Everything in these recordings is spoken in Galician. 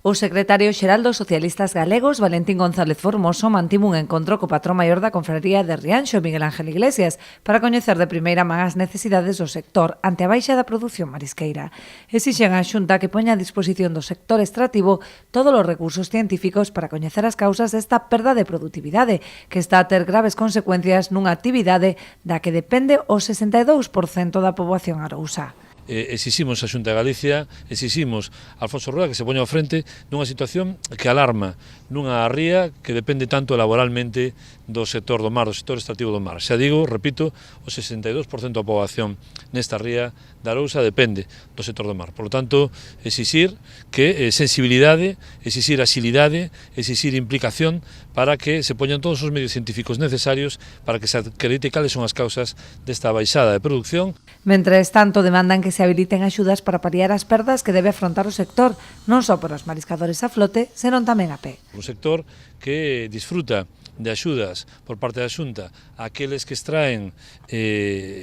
O secretario xeral dos socialistas galegos, Valentín González Formoso, mantivo un encontro co patrón maior da Confraría de Rianxo, Miguel Ángel Iglesias, para coñecer de primeira man as necesidades do sector ante a baixa da produción marisqueira. Exixen á Xunta que poña a disposición do sector extractivo todos os recursos científicos para coñecer as causas desta perda de produtividade, que está a ter graves consecuencias nunha actividade da que depende o 62% da poboación arousa. Exiximos a Xunta de Galicia, exiximos a Alfonso Rueda que se poña ao frente nunha situación que alarma nunha ría que depende tanto laboralmente do sector do mar, do sector extractivo do mar. Xa digo, repito, o 62% da poboación nesta ría da Arousa depende do sector do mar. Por lo tanto, exixir que sensibilidade, exixir axilidade, exixir implicación para que se poñan todos os medios científicos necesarios para que se acredite cales son as causas desta baixada de produción. Mentres tanto, demandan que se habiliten axudas para paliar as perdas que debe afrontar o sector, non só para os mariscadores a flote, senón tamén a pé. Un sector que disfruta de axudas por parte da Xunta a aqueles que extraen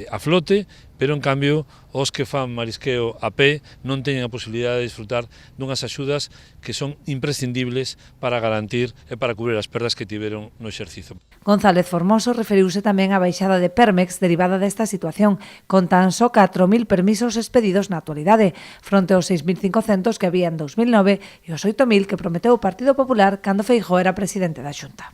a flote, pero en cambio os que fan marisqueo a pé non teñen a posibilidade de disfrutar dunhas axudas que son imprescindibles para garantir e para cubrir as perdas que tiveron no exercizo. González Formoso referiuse tamén á baixada de Permex derivada desta situación, con tan só 4.000 permisos expedidos na actualidade, fronte aos 6.500 que había en 2009 e os 8.000 que prometeu o Partido Popular cando Feijóo era presidente da Xunta.